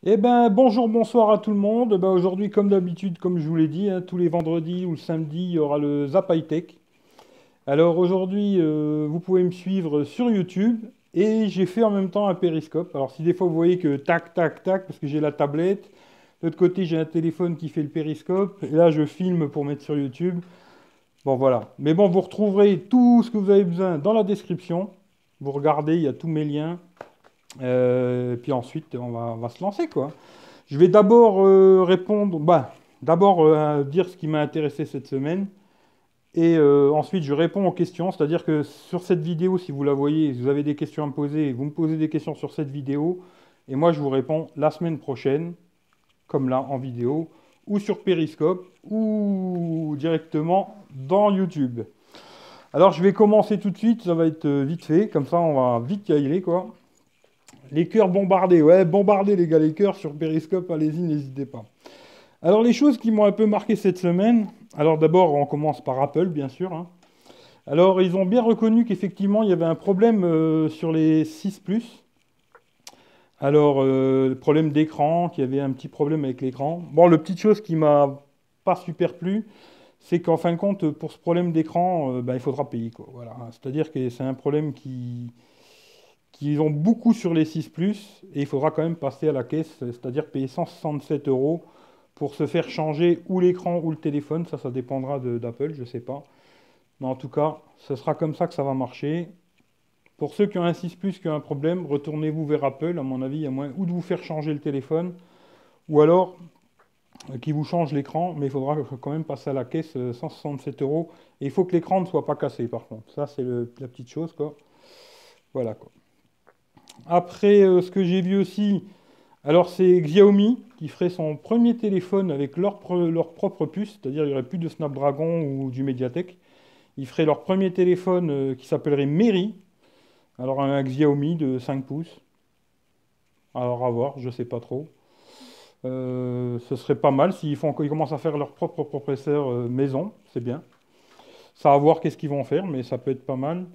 Eh ben, bonjour, bonsoir à tout le monde. Ben, aujourd'hui, comme d'habitude, comme je vous l'ai dit, hein, tous les vendredis ou le samedi, il y aura le Zap High Tech. Alors aujourd'hui, vous pouvez me suivre sur YouTube et j'ai fait en même temps un périscope. Alors si des fois vous voyez que tac, tac, tac, parce que j'ai la tablette, de l'autre côté j'ai un téléphone qui fait le périscope, et là je filme pour mettre sur YouTube. Bon voilà. Mais bon, vous retrouverez tout ce que vous avez besoin dans la description. Vous regardez, il y a tous mes liens. Et puis ensuite, on va se lancer quoi. Je vais d'abord répondre, bah, d'abord dire ce qui m'a intéressé cette semaine, et ensuite je réponds aux questions, c'est-à-dire que sur cette vidéo, si vous la voyez, si vous avez des questions à me poser, vous me posez des questions sur cette vidéo, et moi je vous réponds la semaine prochaine, comme là en vidéo, ou sur Periscope, ou directement dans YouTube. Alors je vais commencer tout de suite, ça va être vite fait, comme ça on va vite y aller quoi. Les cœurs bombardés, ouais, bombardez les gars, les cœurs sur Periscope, allez-y, n'hésitez pas. Alors les choses qui m'ont un peu marqué cette semaine, alors d'abord on commence par Apple bien sûr, hein. Alors ils ont bien reconnu qu'effectivement il y avait un problème sur les 6 Plus. Alors problème d'écran, qu'il y avait un petit problème avec l'écran. Bon, le petite chose qui m'a pas super plu, c'est qu'en fin de compte pour ce problème d'écran, ben, il faudra payer quoi. Voilà. C'est-à-dire que c'est un problème qui ont beaucoup sur les 6 Plus et il faudra quand même passer à la caisse, c'est-à-dire payer 167 euros pour se faire changer ou l'écran ou le téléphone. Ça dépendra d'Apple, je ne sais pas. Mais en tout cas, ce sera comme ça que ça va marcher. Pour ceux qui ont un 6 Plus, qui ont un problème, retournez-vous vers Apple. À mon avis, il y a moyen ou de vous faire changer le téléphone, ou alors qui vous change l'écran, mais il faudra quand même passer à la caisse 167 euros. Et il faut que l'écran ne soit pas cassé, par contre. Ça, c'est la petite chose, quoi. Voilà, quoi. Après, ce que j'ai vu aussi, alors c'est Xiaomi qui ferait son premier téléphone avec leur propre puce, c'est-à-dire il n'y aurait plus de Snapdragon ou du Mediatek. Ils feraient leur premier téléphone qui s'appellerait Meri, alors un Xiaomi de 5 pouces. Alors à voir, je sais pas trop. Ce serait pas mal ils commencent à faire leur propre processeur maison, c'est bien. Ça à voir qu'est-ce qu'ils vont faire, mais ça peut être pas mal.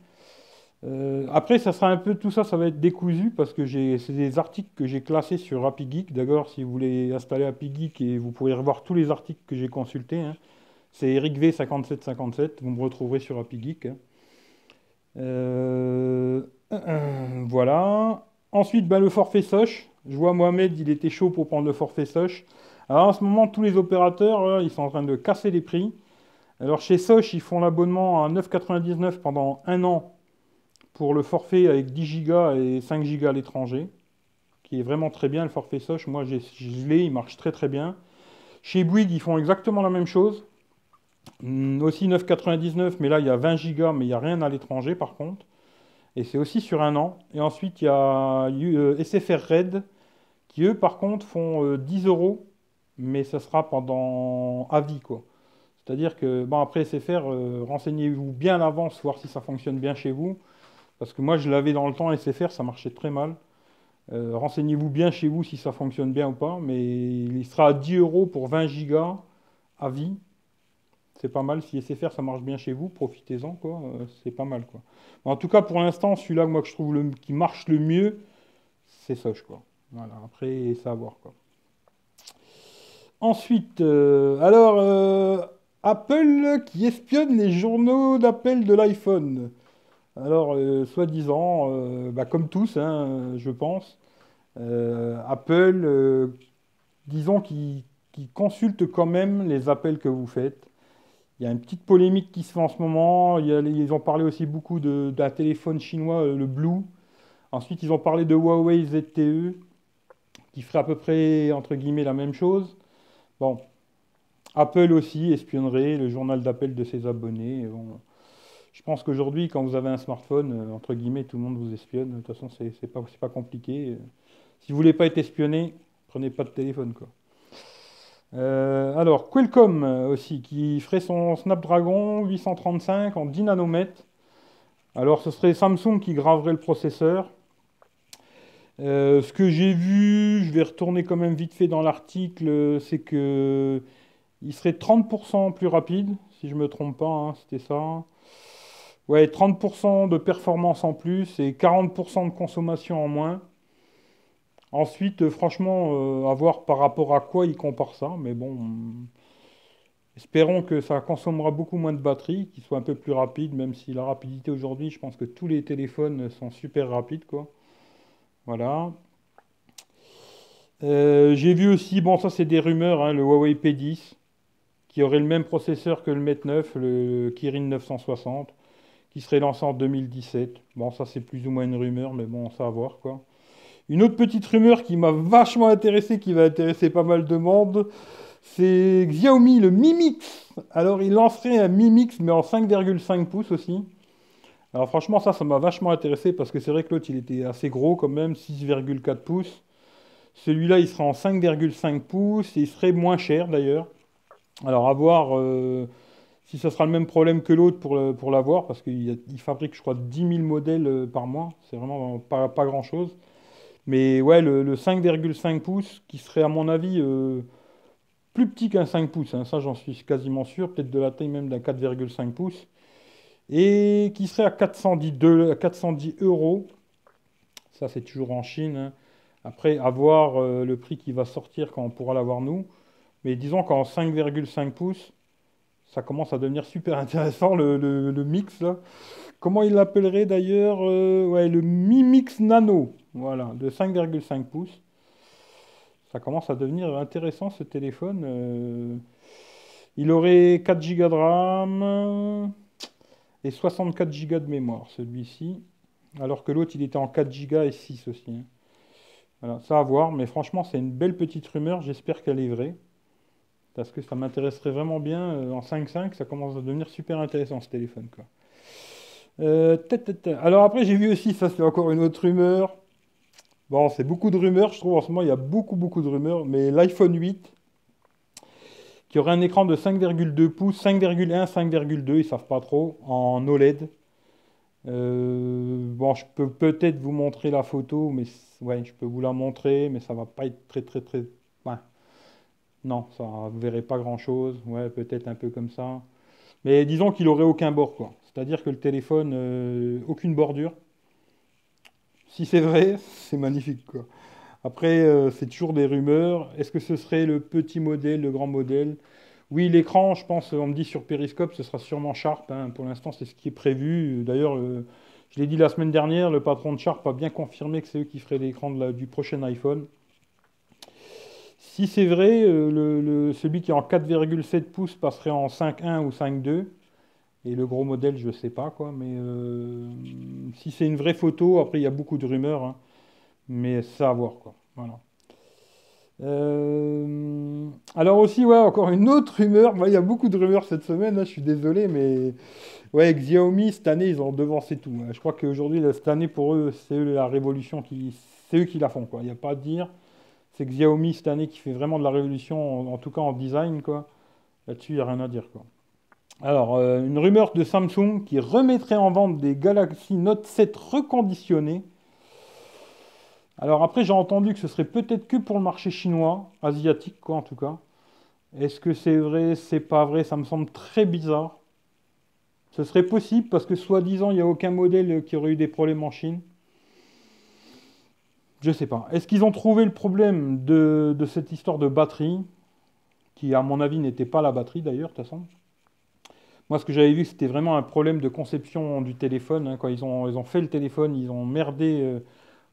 Après, ça sera un peu tout ça, ça va être décousu parce que c'est des articles que j'ai classés sur Happy Geek. D'ailleurs, si vous voulez installer Happy Geek et vous pourrez revoir tous les articles que j'ai consultés, hein, c'est Eric V 5757. Vous me retrouverez sur Happy Geek, hein. Voilà. Ensuite, ben, le forfait Soch. Je vois Mohamed, il était chaud pour prendre le forfait Soch. Alors en ce moment, tous les opérateurs, là, ils sont en train de casser les prix. Alors chez Soch, ils font l'abonnement à 9,99 pendant un an pour le forfait avec 10 gigas et 5 gigas à l'étranger, qui est vraiment très bien le forfait Soch. Moi, je l'ai, il marche très très bien. Chez Bouygues, ils font exactement la même chose. Aussi 9,99, mais là, il y a 20 gigas, mais il n'y a rien à l'étranger par contre. Et c'est aussi sur un an. Et ensuite, il y a SFR Red, qui eux, par contre, font 10 euros, mais ça sera pendant à vie, quoi. C'est-à-dire que, bon, après SFR, renseignez-vous bien à l'avance, voir si ça fonctionne bien chez vous. Parce que moi, je l'avais dans le temps, SFR, ça marchait très mal. Renseignez-vous bien chez vous si ça fonctionne bien ou pas, mais il sera à 10 euros pour 20 gigas à vie. C'est pas mal. Si SFR, ça marche bien chez vous, profitez-en, quoi. C'est pas mal, quoi. En tout cas, pour l'instant, celui-là, moi, que je trouve qui marche le mieux, c'est Soch, quoi. Voilà, après, ça à voir, quoi. Ensuite, Apple qui espionne les journaux d'appel de l'iPhone. Alors, soi-disant, bah, comme tous, hein, je pense, Apple, disons qu'ils consultent quand même les appels que vous faites. Il y a une petite polémique qui se fait en ce moment. Ils ont parlé aussi beaucoup d'un téléphone chinois, le Blue. Ensuite, ils ont parlé de Huawei ZTE, qui ferait à peu près, entre guillemets, la même chose. Bon, Apple aussi espionnerait le journal d'appel de ses abonnés. Bon, je pense qu'aujourd'hui, quand vous avez un smartphone, entre guillemets, tout le monde vous espionne. De toute façon, c'est pas compliqué. Si vous voulez pas être espionné, prenez pas de téléphone, quoi. Alors, Qualcomm aussi, qui ferait son Snapdragon 835 en 10 nanomètres. Alors, ce serait Samsung qui graverait le processeur. Ce que j'ai vu, je vais retourner quand même vite fait dans l'article, c'est que il serait 30% plus rapide, si je me trompe pas, hein, c'était ça. Ouais, 30% de performance en plus et 40% de consommation en moins. Ensuite, franchement, à voir par rapport à quoi ils comparent ça. Mais bon, espérons que ça consommera beaucoup moins de batterie, qu'il soit un peu plus rapide, même si la rapidité aujourd'hui, je pense que tous les téléphones sont super rapides, quoi. Voilà. J'ai vu aussi, bon, ça c'est des rumeurs, hein, le Huawei P10, qui aurait le même processeur que le Mate 9, le Kirin 960, qui serait lancé en 2017. Bon, ça c'est plus ou moins une rumeur, mais bon, ça à voir, quoi. Une autre petite rumeur qui m'a vachement intéressé, qui va intéresser pas mal de monde, c'est Xiaomi, le Mi Mix. Alors, il lancerait un Mi Mix, mais en 5,5 pouces aussi. Alors, franchement, ça m'a vachement intéressé parce que c'est vrai que l'autre, il était assez gros quand même, 6,4 pouces. Celui-là, il sera en 5,5 pouces et il serait moins cher d'ailleurs. Alors, à voir si ça sera le même problème que l'autre pour l'avoir, parce qu'il fabrique, je crois, 10 000 modèles par mois. C'est vraiment pas grand-chose. Mais ouais, le 5,5 pouces, qui serait à mon avis plus petit qu'un 5 pouces, hein, ça j'en suis quasiment sûr, peut-être de la taille même d'un 4,5 pouces, et qui serait à 410 euros. Ça c'est toujours en Chine, hein. Après, à voir le prix qui va sortir quand on pourra l'avoir nous. Mais disons qu'en 5,5 pouces, ça commence à devenir super intéressant le mix là. Comment il l'appellerait d'ailleurs? Ouais, le Mi Mix Nano, voilà, de 5,5 pouces. Ça commence à devenir intéressant ce téléphone. Il aurait 4 Go de RAM et 64 Go de mémoire, celui-ci. Alors que l'autre, il était en 4 Go et 6 aussi, hein. Voilà, ça à voir, mais franchement, c'est une belle petite rumeur. J'espère qu'elle est vraie. Parce que ça m'intéresserait vraiment bien. En 5.5, ça commence à devenir super intéressant ce téléphone, quoi. Alors après, j'ai vu aussi, ça c'est encore une autre rumeur. Bon, c'est beaucoup de rumeurs, je trouve en ce moment, il y a beaucoup de rumeurs, mais l'iPhone 8, qui aurait un écran de 5,2 pouces, 5,1, 5,2, ils savent pas trop, en OLED. Bon, je peux peut-être vous montrer la photo, mais ouais, je peux vous la montrer, mais ça va pas être très. Ouais, non, ça, vous verrez pas grand-chose. Ouais, peut-être un peu comme ça. Mais disons qu'il aurait aucun bord, quoi. C'est-à-dire que le téléphone, aucune bordure. Si c'est vrai, c'est magnifique, quoi. Après, c'est toujours des rumeurs. Est-ce que ce serait le petit modèle, le grand modèle? Oui, l'écran, je pense, on me dit sur Periscope, ce sera sûrement Sharp, hein. Pour l'instant, c'est ce qui est prévu. D'ailleurs, je l'ai dit la semaine dernière, le patron de Sharp a bien confirmé que c'est eux qui feraient l'écran du prochain iPhone. Si c'est vrai, celui qui est en 4,7 pouces passerait en 5,1 ou 5,2. Et le gros modèle, je ne sais pas, quoi. Mais si c'est une vraie photo, après, il y a beaucoup de rumeurs, hein. Mais c'est à voir, quoi. Voilà. Alors aussi, ouais, encore une autre rumeur. Moi, il y a beaucoup de rumeurs cette semaine, hein, je suis désolé, mais ouais, Xiaomi, cette année, ils ont devancé tout, hein. Je crois qu'aujourd'hui, là, cette année, pour eux, c'est eux la révolution c'est eux qui la font, quoi. Il n'y a pas à dire. C'est Xiaomi cette année qui fait vraiment de la révolution, en tout cas en design, quoi. Là-dessus, il n'y a rien à dire, quoi. Alors, une rumeur de Samsung qui remettrait en vente des Galaxy Note 7 reconditionnés. Alors après, j'ai entendu que ce serait peut-être que pour le marché chinois, asiatique, quoi, en tout cas. Est-ce que c'est vrai, c'est pas vrai? Ça me semble très bizarre. Ce serait possible parce que soi-disant, il n'y a aucun modèle qui aurait eu des problèmes en Chine. Je sais pas. Est-ce qu'ils ont trouvé le problème de cette histoire de batterie, qui à mon avis n'était pas la batterie d'ailleurs, de toute façon. Moi, ce que j'avais vu, c'était vraiment un problème de conception du téléphone, hein. Quand ils ont fait le téléphone, ils ont merdé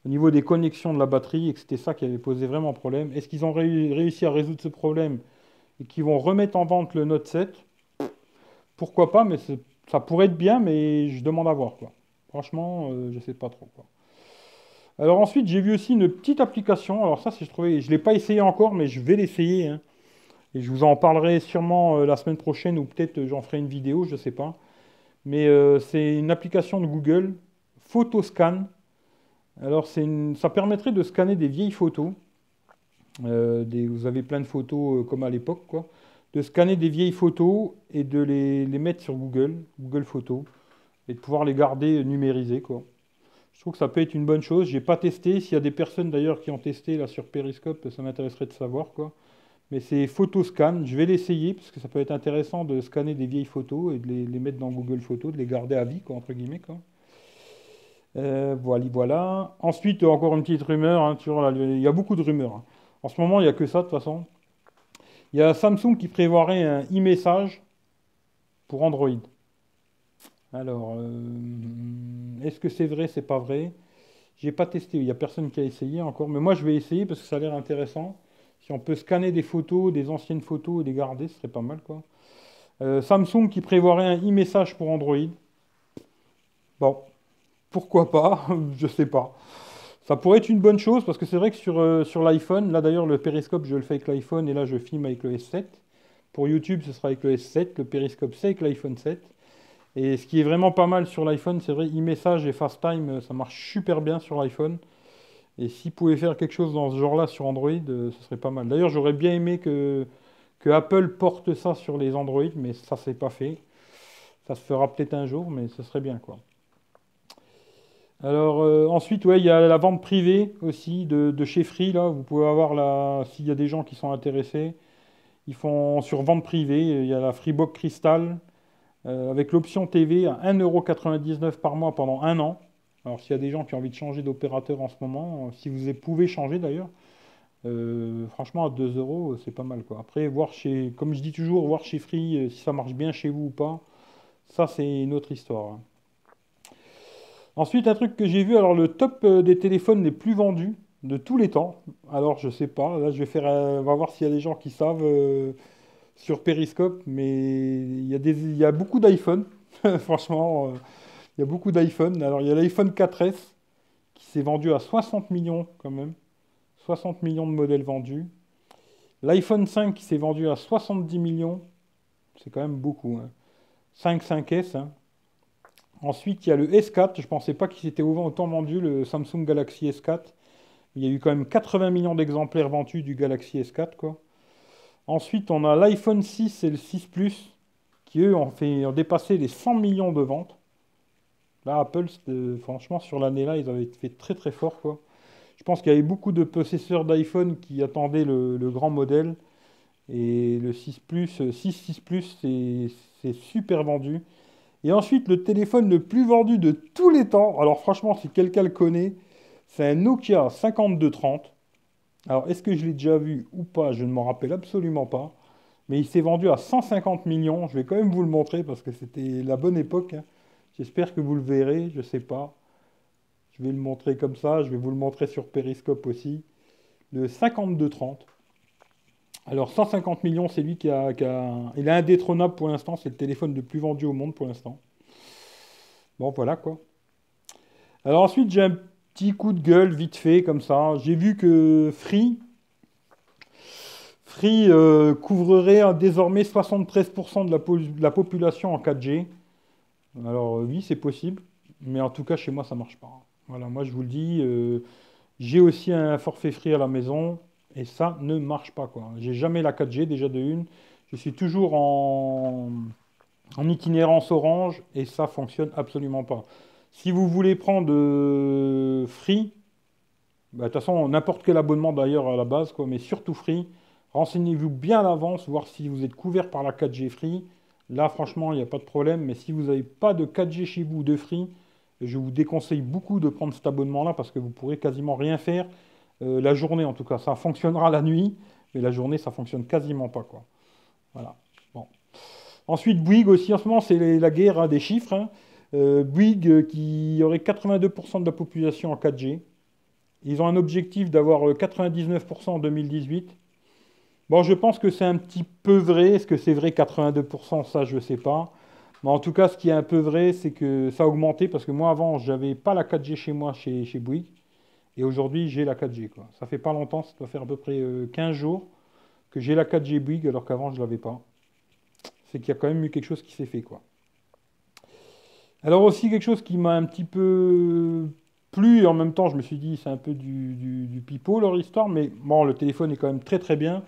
au niveau des connexions de la batterie et que c'était ça qui avait posé vraiment problème. Est-ce qu'ils ont réussi à résoudre ce problème et qu'ils vont remettre en vente le Note 7? Pourquoi pas, mais ça pourrait être bien, mais je demande à voir, quoi. Franchement, je sais pas trop, quoi. Alors ensuite, j'ai vu aussi une petite application. Alors ça, je trouvais, je l'ai pas essayé encore, mais je vais l'essayer, hein. Et je vous en parlerai sûrement la semaine prochaine ou peut-être j'en ferai une vidéo, je sais pas. Mais c'est une application de Google, PhotoScan. Alors ça permettrait de scanner des vieilles photos. Vous avez plein de photos comme à l'époque, quoi. De scanner des vieilles photos et de les mettre sur Google Photos, et de pouvoir les garder numérisées, quoi. Je trouve que ça peut être une bonne chose. J'ai pas testé. S'il y a des personnes d'ailleurs qui ont testé là sur Periscope, ça m'intéresserait de savoir, quoi. Mais c'est PhotoScan. Je vais l'essayer parce que ça peut être intéressant de scanner des vieilles photos et de les mettre dans Google Photos, de les garder à vie, quoi, entre guillemets, quoi. Voilà, voilà. Ensuite, encore une petite rumeur, hein, il y a beaucoup de rumeurs, hein. En ce moment, il n'y a que ça, de toute façon. Il y a Samsung qui prévoirait un e-message pour Android. Alors, est-ce que c'est vrai, c'est pas vrai? J'ai pas testé, il n'y a personne qui a essayé encore, mais moi je vais essayer parce que ça a l'air intéressant. Si on peut scanner des photos, des anciennes photos et les garder, ce serait pas mal, quoi. Samsung qui prévoirait un e-message pour Android. Bon, pourquoi pas? Je sais pas. Ça pourrait être une bonne chose parce que c'est vrai que sur l'iPhone, là d'ailleurs le périscope je le fais avec l'iPhone et là je filme avec le S7. Pour YouTube ce sera avec le S7, le périscope c'est avec l'iPhone 7. Et ce qui est vraiment pas mal sur l'iPhone, c'est vrai, e-message et FaceTime, ça marche super bien sur l'iPhone. Et s'ils pouvaient faire quelque chose dans ce genre-là sur Android, ce serait pas mal. D'ailleurs, j'aurais bien aimé que Apple porte ça sur les Android, mais ça, c'est pas fait. Ça se fera peut-être un jour, mais ce serait bien, quoi. Alors, ensuite, ouais, il y a la vente privée aussi de chez Free, là. Vous pouvez avoir la, s'il y a des gens qui sont intéressés, ils font sur vente privée, il y a la Freebox Crystal, avec l'option TV à 1,99 € par mois pendant un an. Alors, s'il y a des gens qui ont envie de changer d'opérateur en ce moment, si vous pouvez changer d'ailleurs, franchement, à 2 euros, c'est pas mal, quoi. Après, voir chez, comme je dis toujours, voir chez Free si ça marche bien chez vous ou pas, ça, c'est une autre histoire, hein. Ensuite, un truc que j'ai vu, alors le top des téléphones les plus vendus de tous les temps. Alors, je sais pas, là, je vais faire, on va voir s'il y a des gens qui savent sur Periscope, mais il y a beaucoup d'iPhone, franchement. Il y a beaucoup d'iPhone. Alors, il y a l'iPhone 4S qui s'est vendu à 60 millions quand même. 60 millions de modèles vendus. L'iPhone 5 qui s'est vendu à 70 millions. C'est quand même beaucoup, hein. 5S, hein. Ensuite, il y a le S4. Je ne pensais pas qu'il s'était autant vendu, le Samsung Galaxy S4. Il y a eu quand même 80 millions d'exemplaires vendus du Galaxy S4, quoi. Ensuite, on a l'iPhone 6 et le 6 Plus qui, eux, ont dépassé les 100 millions de ventes. Là, Apple, franchement, sur l'année-là, ils avaient fait très très fort, quoi. Je pense qu'il y avait beaucoup de possesseurs d'iPhone qui attendaient le grand modèle. Et le 6 Plus, 6 Plus, c'est super vendu. Et ensuite, le téléphone le plus vendu de tous les temps, alors franchement, si quelqu'un le connaît, c'est un Nokia 5230. Alors, est-ce que je l'ai déjà vu ou pas? Je ne m'en rappelle absolument pas. Mais il s'est vendu à 150 millions. Je vais quand même vous le montrer parce que c'était la bonne époque, hein. J'espère que vous le verrez, je ne sais pas. Je vais le montrer comme ça, je vais vous le montrer sur Periscope aussi. Le 5230. Alors 150 millions, c'est lui il est indétrônable pour l'instant, c'est le téléphone le plus vendu au monde pour l'instant. Bon, voilà quoi. Alors ensuite, j'ai un petit coup de gueule vite fait comme ça. J'ai vu que Free couvrerait désormais 73% de la population en 4G. Alors oui, c'est possible, mais en tout cas chez moi ça marche pas. Voilà, moi je vous le dis, j'ai aussi un forfait Free à la maison et ça ne marche pas quoi. J'ai jamais la 4G déjà de une. Je suis toujours en itinérance Orange et ça fonctionne absolument pas. Si vous voulez prendre Free, bah, de toute façon n'importe quel abonnement d'ailleurs à la base quoi, mais surtout Free, renseignez-vous bien à l'avance, voir si vous êtes couvert par la 4G Free. Là franchement il n'y a pas de problème, mais si vous n'avez pas de 4G chez vous de Free, je vous déconseille beaucoup de prendre cet abonnement-là parce que vous pourrez quasiment rien faire la journée en tout cas. Ça fonctionnera la nuit, mais la journée ça fonctionne quasiment pas quoi. Voilà. Bon. Ensuite, Bouygues aussi, en ce moment, c'est la guerre hein, des chiffres, hein. Bouygues qui aurait 82% de la population en 4G. Ils ont un objectif d'avoir 99% en 2018. Bon, je pense que c'est un petit peu vrai. Est-ce que c'est vrai 82%? Ça, je ne sais pas. Mais en tout cas, ce qui est un peu vrai, c'est que ça a augmenté parce que moi, avant, j'avais pas la 4G chez moi, chez Bouygues. Et aujourd'hui, j'ai la 4G, quoi. Ça fait pas longtemps, ça doit faire à peu près 15 jours que j'ai la 4G Bouygues alors qu'avant, je ne l'avais pas. C'est qu'il y a quand même eu quelque chose qui s'est fait, quoi. Alors aussi quelque chose qui m'a un petit peu plu, et en même temps je me suis dit c'est un peu du pipeau leur histoire, mais bon le téléphone est quand même très très bien.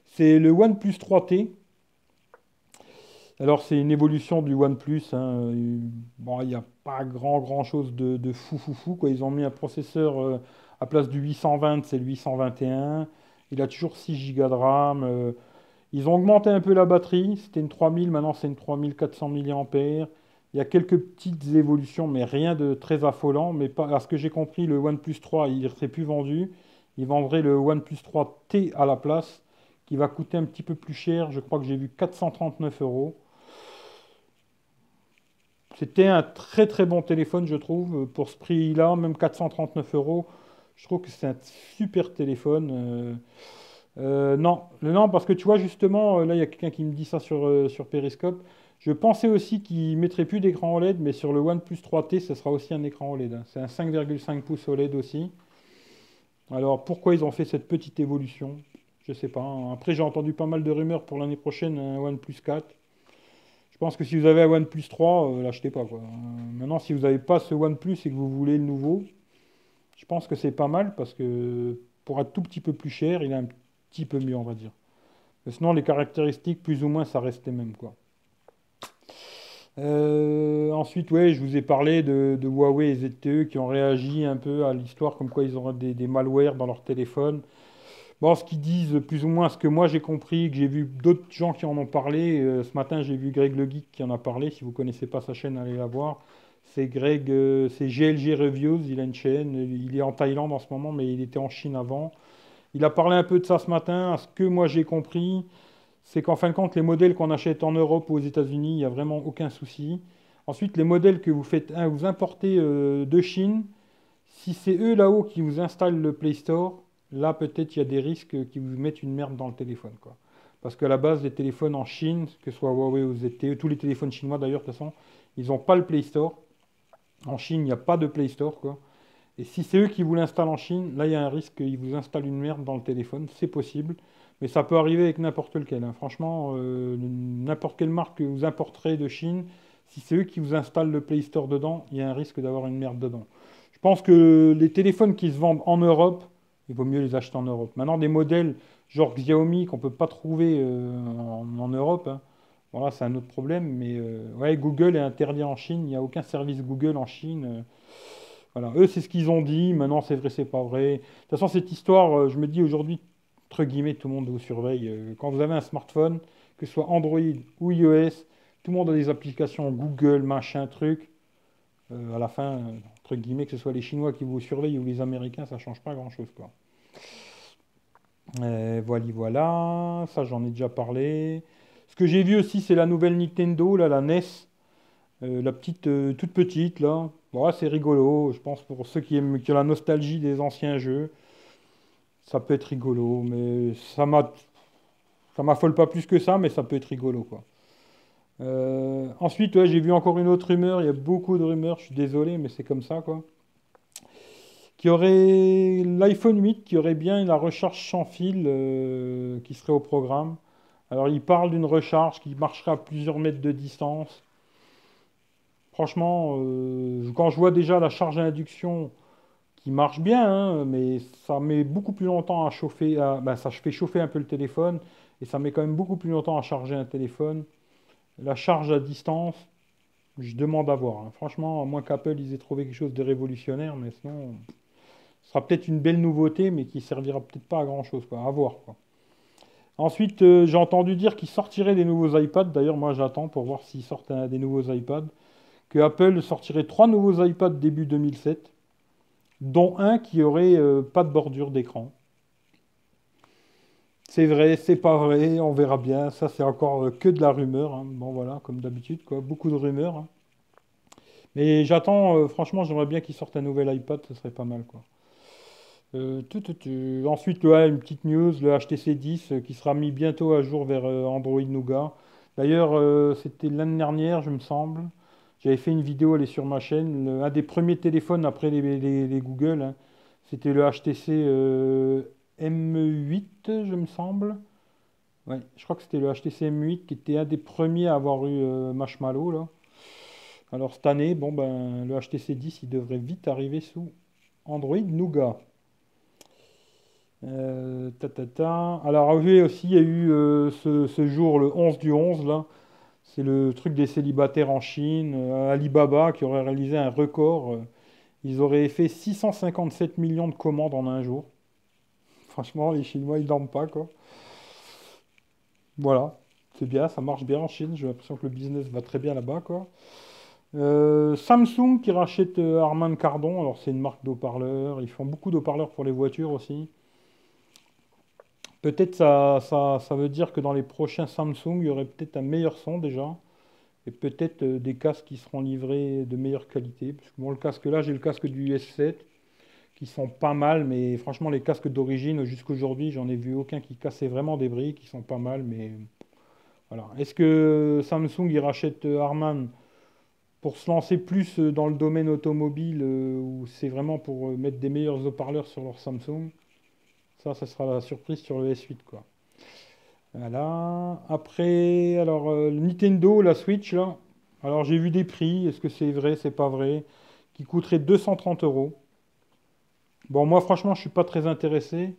C'est le OnePlus 3T. Alors c'est une évolution du OnePlus, hein. Bon, il n'y a pas grand chose de fou, quoi. Ils ont mis un processeur à place du 820, c'est le 821. Il a toujours 6 Go de RAM. Ils ont augmenté un peu la batterie. C'était une 3000, maintenant c'est une 3400 mAh. Il y a quelques petites évolutions, mais rien de très affolant. Mais pas, à ce que j'ai compris, le OnePlus 3, il ne serait plus vendu. Ils vendraient le OnePlus 3T à la place, qui va coûter un petit peu plus cher. Je crois que j'ai vu 439 euros. C'était un très très bon téléphone, je trouve. Pour ce prix-là, même 439 euros, je trouve que c'est un super téléphone. Non, non, parce que tu vois, justement, là, il y a quelqu'un qui me dit ça sur Periscope. Je pensais aussi qu'il ne mettrait plus d'écran OLED, mais sur le OnePlus 3T, ce sera aussi un écran OLED, hein. C'est un 5,5 pouces OLED aussi. Alors, pourquoi ils ont fait cette petite évolution? Je sais pas, hein. Après, j'ai entendu pas mal de rumeurs pour l'année prochaine, un OnePlus 4. Je pense que si vous avez un OnePlus 3, l'achetez pas, quoi. Maintenant, si vous n'avez pas ce OnePlus et que vous voulez le nouveau, je pense que c'est pas mal parce que pour être tout petit peu plus cher, il est un petit peu mieux, on va dire. Mais sinon, les caractéristiques, plus ou moins, ça reste les mêmes, quoi. Ensuite, ouais, je vous ai parlé de Huawei et ZTE qui ont réagi un peu à l'histoire comme quoi ils auraient des malwares dans leur téléphone. Bon, ce qu'ils disent, plus ou moins ce que moi j'ai compris, que j'ai vu d'autres gens qui en ont parlé. Ce matin, j'ai vu Greg le Geek qui en a parlé. Si vous ne connaissez pas sa chaîne, allez la voir. C'est Greg, c'est GLG Reviews, il a une chaîne. Il est en Thaïlande en ce moment, mais il était en Chine avant. Il a parlé un peu de ça ce matin. Ce que moi j'ai compris, c'est qu'en fin de compte, les modèles qu'on achète en Europe ou aux États-Unis, il n'y a vraiment aucun souci. Ensuite, les modèles que vous faites, vous importez de Chine, si c'est eux là-haut qui vous installent le Play Store, là peut-être il y a des risques qu'ils vous mettent une merde dans le téléphone, quoi. Parce qu'à la base, les téléphones en Chine, que ce soit Huawei ou ZTE, tous les téléphones chinois d'ailleurs, de toute façon, ils n'ont pas le Play Store. En Chine, il n'y a pas de Play Store, quoi. Et si c'est eux qui vous l'installent en Chine, là, il y a un risque qu'ils vous installent une merde dans le téléphone. C'est possible. Mais ça peut arriver avec n'importe lequel, hein. Franchement, n'importe quelle marque que vous importerez de Chine, si c'est eux qui vous installent le Play Store dedans, il y a un risque d'avoir une merde dedans. Je pense que les téléphones qui se vendent en Europe, il vaut mieux les acheter en Europe. Maintenant, des modèles genre Xiaomi qu'on ne peut pas trouver en Europe, hein, voilà, c'est un autre problème. Mais ouais, Google est interdit en Chine. Il n'y a aucun service Google en Chine. Voilà, eux, c'est ce qu'ils ont dit. Maintenant, c'est vrai, c'est pas vrai. De toute façon, cette histoire, je me dis aujourd'hui, entre guillemets, tout le monde vous surveille. Quand vous avez un smartphone, que ce soit Android ou iOS, tout le monde a des applications Google, machin, truc. À la fin, entre guillemets, que ce soit les Chinois qui vous surveillent ou les Américains, ça change pas grand-chose, quoi. Voilà, voilà. Ça, j'en ai déjà parlé. Ce que j'ai vu aussi, c'est la nouvelle Nintendo, là, la NES. La petite, toute petite, là. Bon, ouais, c'est rigolo. Je pense pour ceux qui ont la nostalgie des anciens jeux, ça peut être rigolo. Mais ça m'affole pas plus que ça, mais ça peut être rigolo, quoi. Ensuite, ouais, j'ai vu encore une autre rumeur. Il y a beaucoup de rumeurs. Je suis désolé, mais c'est comme ça, quoi. Qui aurait l'iPhone 8 qui aurait bien la recharge sans fil qui serait au programme. Alors, il parle d'une recharge qui marcherait à plusieurs mètres de distance. Franchement, quand je vois déjà la charge à induction qui marche bien, hein, mais ça met beaucoup plus longtemps à chauffer, ben, ça fait chauffer un peu le téléphone, et ça met quand même beaucoup plus longtemps à charger un téléphone. La charge à distance, je demande à voir, hein. Franchement, à moins qu'Apple ils aient trouvé quelque chose de révolutionnaire, mais sinon, ce sera peut-être une belle nouveauté, mais qui servira peut-être pas à grand-chose, quoi. À voir, quoi. Ensuite, j'ai entendu dire qu'ils sortiraient des nouveaux iPads. D'ailleurs, moi, j'attends pour voir s'ils sortent des nouveaux iPads. Que Apple sortirait trois nouveaux iPads début 2007, dont un qui aurait pas de bordure d'écran. C'est vrai, c'est pas vrai, on verra bien. Ça, c'est encore que de la rumeur, hein. Bon, voilà, comme d'habitude, quoi. Beaucoup de rumeurs, hein. Mais j'attends, franchement, j'aimerais bien qu'ils sortent un nouvel iPad, ce serait pas mal, quoi. Ensuite, ouais, une petite news, le HTC 10 qui sera mis bientôt à jour vers Android Nougat. D'ailleurs, c'était l'année dernière, je me semble. J'avais fait une vidéo, elle est sur ma chaîne. Un des premiers téléphones après les Google, hein, c'était le HTC M8, je me semble. Ouais, je crois que c'était le HTC M8 qui était un des premiers à avoir eu Marshmallow, là. Alors cette année, bon ben, le HTC 10, il devrait vite arriver sous Android Nougat. Alors, oui, aussi, il y a eu ce jour, le 11 du 11, là. C'est le truc des célibataires en Chine. Alibaba qui aurait réalisé un record. Ils auraient fait 657 millions de commandes en un jour. Franchement, les Chinois, ils dorment pas, quoi. Voilà. C'est bien, ça marche bien en Chine. J'ai l'impression que le business va très bien là-bas, quoi. Samsung qui rachète Harman Kardon. Alors, c'est une marque d'haut-parleurs. Ils font beaucoup d'haut-parleurs pour les voitures aussi. Peut-être ça veut dire que dans les prochains Samsung, il y aurait peut-être un meilleur son déjà. Et peut-être des casques qui seront livrés de meilleure qualité. Parce que bon, le casque là, j'ai le casque du S7 qui sont pas mal, mais franchement, les casques d'origine jusqu'aujourd'hui, j'en ai vu aucun qui cassait vraiment des briques, qui sont pas mal, mais voilà. Est-ce que Samsung il rachète Harman pour se lancer plus dans le domaine automobile ou c'est vraiment pour mettre des meilleurs haut-parleurs sur leur Samsung? Ça sera la surprise sur le S8, quoi. Voilà. Après, alors, le Nintendo, la Switch, là. Alors, j'ai vu des prix. Est-ce que c'est vrai, c'est pas vrai? Qui coûterait 230 euros. Bon, moi, franchement, je suis pas très intéressé.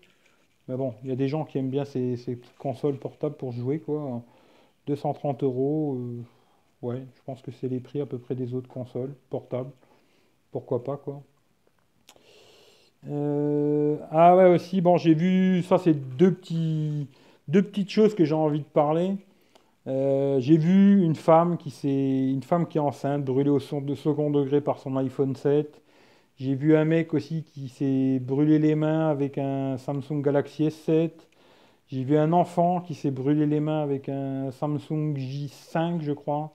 Mais bon, il y a des gens qui aiment bien ces petites consoles portables pour jouer, quoi. 230 euros, ouais, je pense que c'est les prix à peu près des autres consoles portables. Pourquoi pas, quoi. Ah ouais, aussi, bon, j'ai vu, ça, c'est deux petites choses que j'ai envie de parler. J'ai vu une femme qui est enceinte, brûlée au son de second degré par son iPhone 7. J'ai vu un mec aussi qui s'est brûlé les mains avec un Samsung Galaxy S7. J'ai vu un enfant qui s'est brûlé les mains avec un Samsung J5, je crois.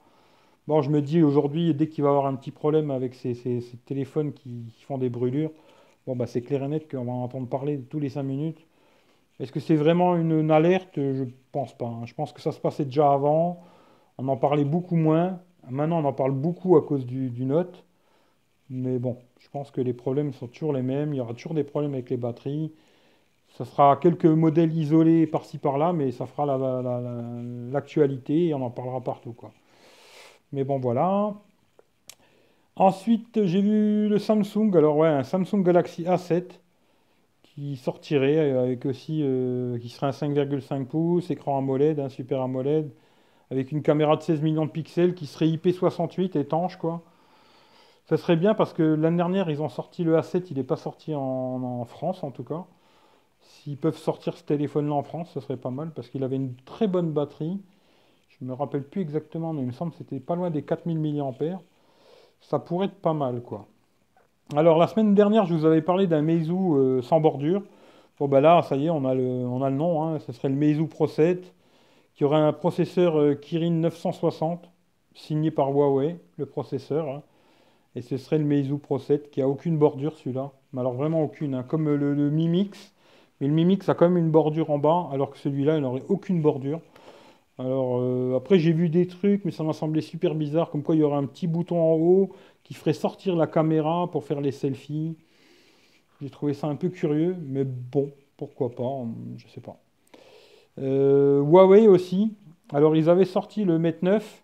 Bon, je me dis aujourd'hui, dès qu'il va avoir un petit problème avec ces téléphones qui font des brûlures, bon, bah, c'est clair et net qu'on va en entendre parler tous les 5 minutes. Est-ce que c'est vraiment une alerte? Je pense pas, hein. Je pense que ça se passait déjà avant. On en parlait beaucoup moins. Maintenant, on en parle beaucoup à cause du Note. Mais bon, je pense que les problèmes sont toujours les mêmes. Il y aura toujours des problèmes avec les batteries. Ça sera quelques modèles isolés par-ci par-là, mais ça fera l'actualité et on en parlera partout, quoi. Mais bon, voilà. Ensuite, j'ai vu le Samsung. Alors, ouais, un Samsung Galaxy A7 qui sortirait avec aussi, qui serait un 5,5 pouces, écran AMOLED, un super AMOLED, avec une caméra de 16 millions de pixels qui serait IP68, étanche, quoi. Ça serait bien parce que l'année dernière, ils ont sorti le A7, il n'est pas sorti en France en tout cas. S'ils peuvent sortir ce téléphone-là en France, ce serait pas mal parce qu'il avait une très bonne batterie. Je me rappelle plus exactement, mais il me semble que c'était pas loin des 4000 mAh. Ça pourrait être pas mal, quoi. Alors, la semaine dernière, je vous avais parlé d'un Meizu sans bordure. Bon, bah là, ça y est, on a le nom, hein. Ce serait le Meizu Pro 7 qui aurait un processeur Kirin 960 signé par Huawei, le processeur, hein. Et ce serait le Meizu Pro 7 qui a aucune bordure, celui-là. Mais alors, vraiment aucune, hein. Comme le Mi Mix. Mais le Mi Mix a quand même une bordure en bas, alors que celui-là, il n'aurait aucune bordure. Alors, après, j'ai vu des trucs, mais ça m'a semblé super bizarre, comme quoi il y aurait un petit bouton en haut qui ferait sortir la caméra pour faire les selfies. J'ai trouvé ça un peu curieux, mais bon, pourquoi pas, je sais pas. Huawei aussi. Alors, ils avaient sorti le Mate 9,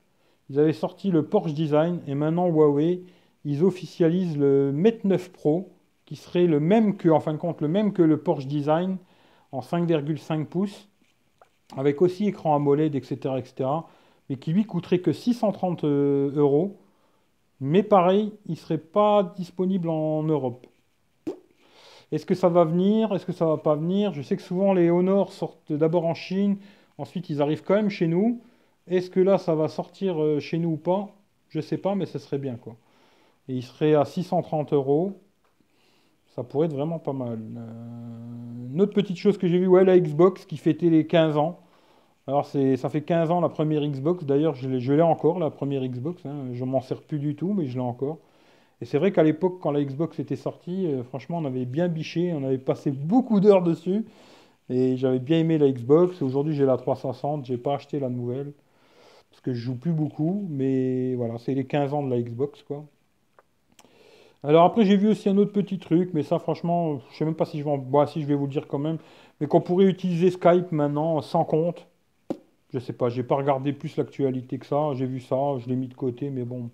ils avaient sorti le Porsche Design, et maintenant Huawei, ils officialisent le Mate 9 Pro, qui serait le même que, en fin de compte, le même que le Porsche Design en 5,5 pouces avec aussi écran AMOLED, etc., etc., mais qui lui coûterait que 630 euros. Mais pareil, il ne serait pas disponible en Europe. Est-ce que ça va venir? Est-ce que ça va pas venir? Je sais que souvent les Honor sortent d'abord en Chine, ensuite ils arrivent quand même chez nous. Est-ce que là ça va sortir chez nous ou pas? Je sais pas, mais ce serait bien, quoi. Et il serait à 630 euros. Ça pourrait être vraiment pas mal. Une autre petite chose que j'ai vue, ouais, la Xbox qui fêtait les 15 ans. Alors, ça fait 15 ans la première Xbox. D'ailleurs, je l'ai encore, la première Xbox, hein. Je m'en sers plus du tout, mais je l'ai encore. Et c'est vrai qu'à l'époque, quand la Xbox était sortie, franchement, on avait bien biché, on avait passé beaucoup d'heures dessus. Et j'avais bien aimé la Xbox. Aujourd'hui, j'ai la 360, j'ai pas acheté la nouvelle, parce que je joue plus beaucoup. Mais voilà, c'est les 15 ans de la Xbox, quoi. Alors après, j'ai vu aussi un autre petit truc, mais ça, franchement, je sais même pas si je vais Bon, si je vais vous le dire quand même, mais qu'on pourrait utiliser Skype maintenant sans compte. Je sais pas, j'ai pas regardé plus l'actualité que ça. J'ai vu ça, je l'ai mis de côté, mais bon,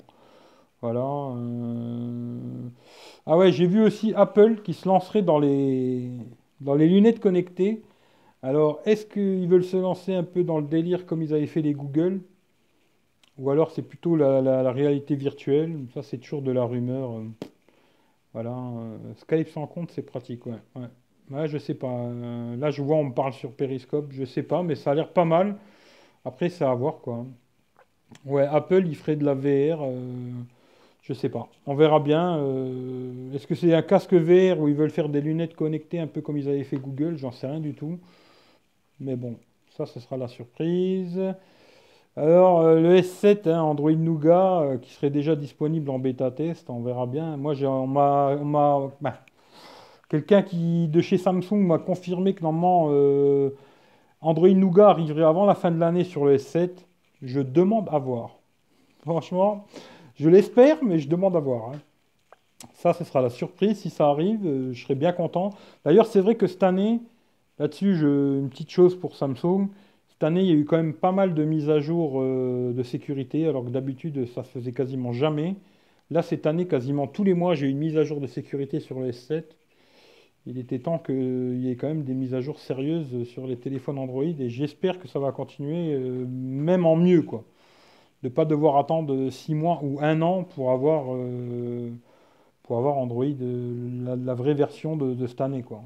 voilà. Ah ouais, j'ai vu aussi Apple qui se lancerait dans les lunettes connectées. Alors, est-ce qu'ils veulent se lancer un peu dans le délire comme ils avaient fait les Google? Ou alors c'est plutôt la réalité virtuelle? Ça, c'est toujours de la rumeur. Voilà. Skype sans compte, c'est pratique, ouais. Ouais. Ouais, je sais pas. Là, je vois, on me parle sur Periscope, je sais pas, mais ça a l'air pas mal. Après, c'est à voir, quoi. Ouais, Apple, il ferait de la VR. Je sais pas. On verra bien. Est-ce que c'est un casque VR où ils veulent faire des lunettes connectées un peu comme ils avaient fait Google? J'en sais rien du tout. Mais bon, ça, ce sera la surprise. Alors, le S7, hein, Android Nougat, qui serait déjà disponible en bêta test, on verra bien. Moi, quelqu'un de chez Samsung m'a confirmé que normalement, Android Nougat arriverait avant la fin de l'année sur le S7. Je demande à voir. Franchement, je l'espère, mais je demande à voir, hein. Ça, ce sera la surprise. Si ça arrive, je serai bien content. D'ailleurs, c'est vrai que cette année, là-dessus, une petite chose pour Samsung. Cette année, il y a eu quand même pas mal de mises à jour de sécurité, alors que d'habitude, ça se faisait quasiment jamais. Là, cette année, quasiment tous les mois, j'ai eu une mise à jour de sécurité sur le S7. Il était temps qu'il y ait quand même des mises à jour sérieuses sur les téléphones Android et j'espère que ça va continuer, même en mieux, quoi. De ne pas devoir attendre 6 mois ou 1 an pour avoir Android, la vraie version de cette année, quoi.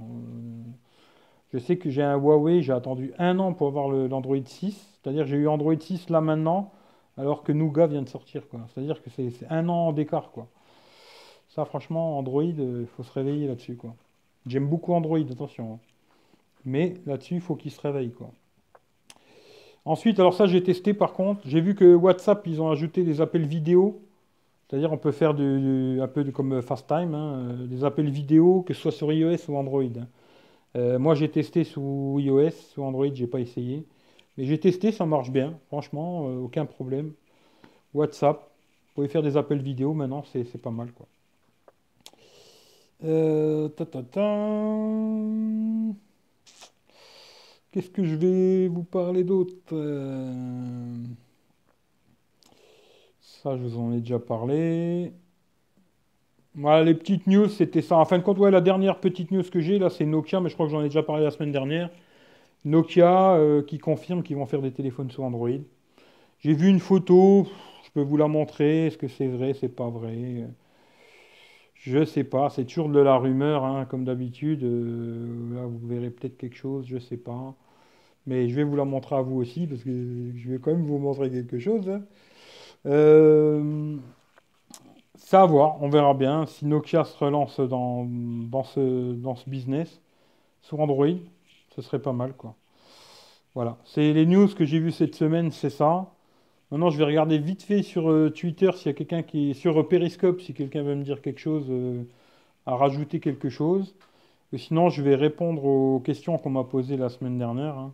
Je sais que j'ai un Huawei, j'ai attendu 1 an pour avoir l'Android 6, c'est-à-dire que j'ai eu Android 6 là maintenant, alors que Nougat vient de sortir, quoi. C'est-à-dire que c'est 1 an d'écart, quoi. Ça, franchement, Android, il faut se réveiller là-dessus, quoi. J'aime beaucoup Android, attention, hein. Mais là-dessus, il faut qu'il se réveille, quoi. Ensuite, alors ça, j'ai testé par contre. J'ai vu que WhatsApp, ils ont ajouté des appels vidéo. C'est-à-dire, on peut faire un peu comme FaceTime, hein, des appels vidéo, que ce soit sur iOS ou Android, hein. Moi, j'ai testé sous iOS, sous Android, j'ai pas essayé. Mais j'ai testé, ça marche bien. Franchement, aucun problème. WhatsApp, vous pouvez faire des appels vidéo maintenant, c'est pas mal, quoi. Ta, ta, ta. Qu'est-ce que je vais vous parler d'autre? Ça, je vous en ai déjà parlé. Voilà, les petites news, c'était ça. En fin de compte, ouais, la dernière petite news que j'ai, là, c'est Nokia, mais je crois que j'en ai déjà parlé la semaine dernière. Nokia qui confirme qu'ils vont faire des téléphones sous Android. J'ai vu une photo, je peux vous la montrer. Est-ce que c'est vrai, c'est pas vrai? Je sais pas, c'est toujours de la rumeur, hein, comme d'habitude. Là, vous verrez peut-être quelque chose, je sais pas. Mais je vais vous la montrer à vous aussi, parce que je vais quand même vous montrer quelque chose, hein. Euh, C'est à voir, on verra bien. Si Nokia se relance dans ce business, sur Android, ce serait pas mal, quoi. Voilà, c'est les news que j'ai vues cette semaine, c'est ça. Maintenant, je vais regarder vite fait sur Twitter s'il y a quelqu'un qui est sur Periscope, si quelqu'un veut me dire quelque chose, à rajouter quelque chose. Et sinon, je vais répondre aux questions qu'on m'a posées la semaine dernière, hein.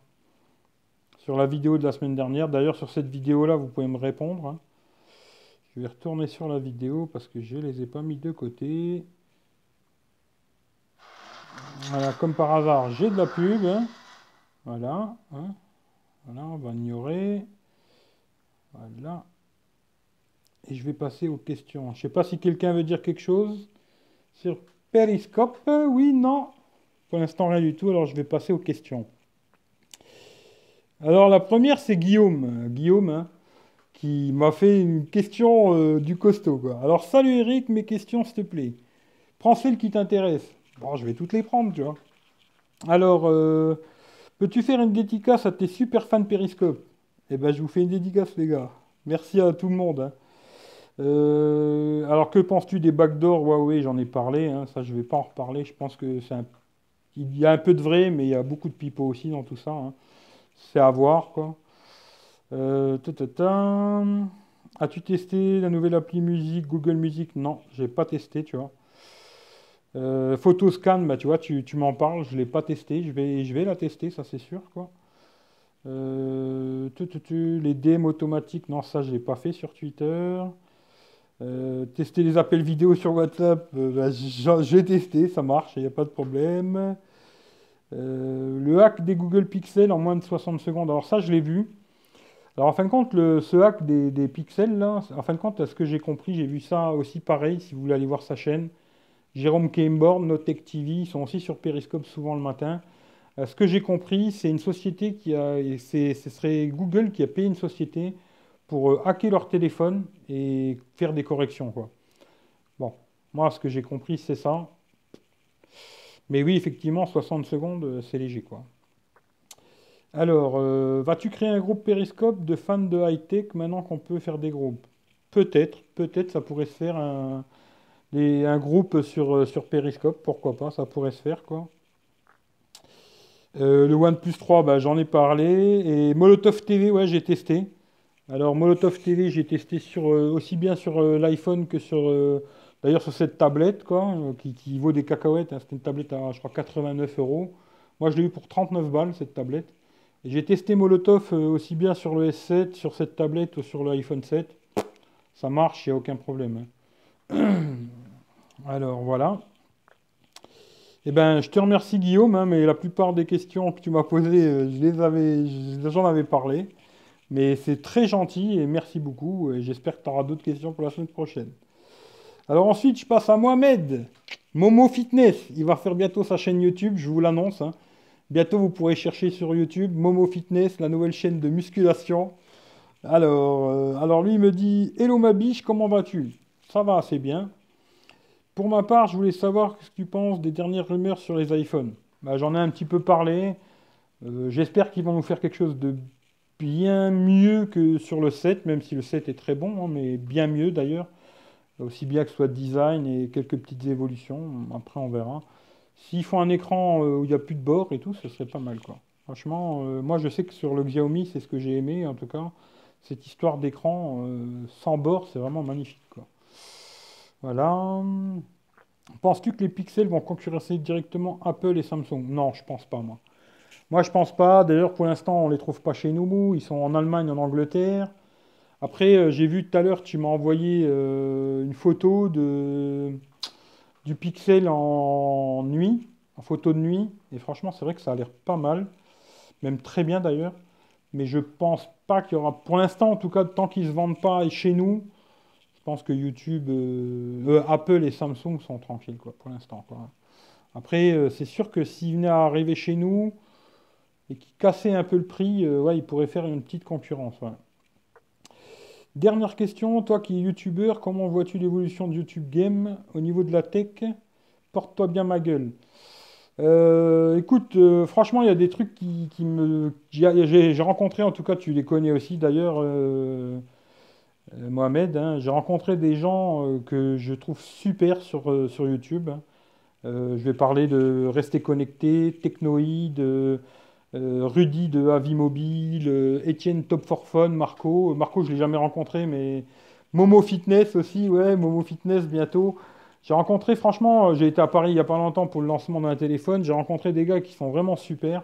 Sur la vidéo de la semaine dernière. D'ailleurs, sur cette vidéo-là, vous pouvez me répondre, hein. Je vais retourner sur la vidéo parce que je ne les ai pas mis de côté. Voilà, comme par hasard, j'ai de la pub, hein. Voilà, hein. Voilà, on va ignorer. Voilà. Et je vais passer aux questions. Je ne sais pas si quelqu'un veut dire quelque chose sur Periscope. Oui, non. Pour l'instant, rien du tout. Alors, je vais passer aux questions. Alors, la première, c'est Guillaume. Guillaume, hein, qui m'a fait une question du costaud, quoi. Alors, salut Eric, mes questions, s'il te plaît. Prends celles qui t'intéressent. Bon, je vais toutes les prendre, tu vois. Alors, peux-tu faire une dédicace à tes super fans Periscope? Eh ben, je vous fais une dédicace, les gars. Merci à tout le monde, hein. Alors, que penses-tu des backdoors Huawei? J'en ai parlé, hein, ça, je vais pas en reparler. Je pense que il y a un peu de vrai, mais il y a beaucoup de pipeaux aussi dans tout ça, hein. C'est à voir, quoi. Ta, ta, ta. As-tu testé la nouvelle appli musique Google Music? Non, j'ai pas testé, tu vois. Photoscan, bah, tu vois, tu m'en parles, je l'ai pas testé. Je vais la tester, ça c'est sûr, quoi. Les DM automatiques, non, ça je l'ai pas fait sur Twitter. Tester les appels vidéo sur WhatsApp, bah, j'ai testé, ça marche, il n'y a pas de problème. Le hack des Google Pixel en moins de 60 secondes, alors ça je l'ai vu. Alors en fin de compte, ce hack des pixels là, en fin de compte, à ce que j'ai compris, j'ai vu ça aussi pareil, si vous voulez aller voir sa chaîne. Jérôme Kainborn, Notech TV, ils sont aussi sur Periscope souvent le matin. Ce que j'ai compris, c'est une société ce serait Google qui a payé une société pour hacker leur téléphone et faire des corrections, quoi. Bon, moi, ce que j'ai compris, c'est ça. Mais oui, effectivement, 60 secondes, c'est léger, quoi. Alors, vas-tu créer un groupe Periscope de fans de high-tech maintenant qu'on peut faire des groupes? peut-être, ça pourrait se faire un groupe sur Periscope, pourquoi pas, ça pourrait se faire, quoi. Le OnePlus 3, bah, j'en ai parlé. Et Molotov TV, ouais, j'ai testé. Alors, Molotov TV, j'ai testé aussi bien sur l'iPhone que d'ailleurs, sur cette tablette, quoi, qui vaut des cacahuètes, hein. C'était une tablette à, je crois, 89 euros. Moi, je l'ai eu pour 39 balles, cette tablette. Et j'ai testé Molotov aussi bien sur le S7, sur cette tablette ou sur l'iPhone 7. Ça marche, il n'y a aucun problème, hein. Alors, voilà. Eh ben, je te remercie, Guillaume, hein, mais la plupart des questions que tu m'as posées, j'en avais parlé. Mais c'est très gentil et merci beaucoup. Et j'espère que tu auras d'autres questions pour la semaine prochaine. Alors ensuite, je passe à Mohamed. Momo Fitness. Il va faire bientôt sa chaîne YouTube, je vous l'annonce, hein. Bientôt, vous pourrez chercher sur YouTube Momo Fitness, la nouvelle chaîne de musculation. Alors lui, il me dit: Hello ma biche, comment vas-tu? Ça va assez bien. Pour ma part, je voulais savoir ce que tu penses des dernières rumeurs sur les iPhones. Bah, j'en ai un petit peu parlé. J'espère qu'ils vont nous faire quelque chose de bien mieux que sur le 7, même si le 7 est très bon, hein, mais bien mieux d'ailleurs. Aussi bien que ce soit design et quelques petites évolutions. Après, on verra. S'ils font un écran où il n'y a plus de bord et tout, ce serait pas mal, quoi. Franchement, moi je sais que sur le Xiaomi, c'est ce que j'ai aimé en tout cas. Cette histoire d'écran sans bord, c'est vraiment magnifique, quoi. Voilà. Penses-tu que les Pixels vont concurrencer directement Apple et Samsung? Non, je pense pas, moi. Moi, je pense pas. D'ailleurs, pour l'instant, on les trouve pas chez nous. Ils sont en Allemagne, en Angleterre. Après, j'ai vu tout à l'heure, tu m'as envoyé une photo du Pixel en nuit, en photo de nuit. Et franchement, c'est vrai que ça a l'air pas mal, même très bien d'ailleurs. Mais je pense pas qu'il y aura, pour l'instant en tout cas, tant qu'ils se vendent pas chez nous, je pense que Apple et Samsung sont tranquilles, quoi, pour l'instant, quoi. Après, c'est sûr que s'ils venaient à arriver chez nous et qu'ils cassaient un peu le prix, ouais, ils pourraient faire une petite concurrence, ouais. Dernière question, toi qui es youtubeur, comment vois-tu l'évolution de YouTube Game au niveau de la tech? Porte-toi bien ma gueule. Écoute, franchement, il y a des trucs qui me... J'ai rencontré, en tout cas, tu les connais aussi d'ailleurs, Mohamed, hein. J'ai rencontré des gens que je trouve super sur YouTube, hein. Je vais parler de Rester Connecté, Technoïde, Rudy de Avimobile, Étienne Top for Fun, Marco. Marco, je ne l'ai jamais rencontré, mais Momo Fitness aussi, ouais, Momo Fitness bientôt. J'ai rencontré, franchement, j'ai été à Paris il n'y a pas longtemps pour le lancement d'un téléphone. J'ai rencontré des gars qui sont vraiment super.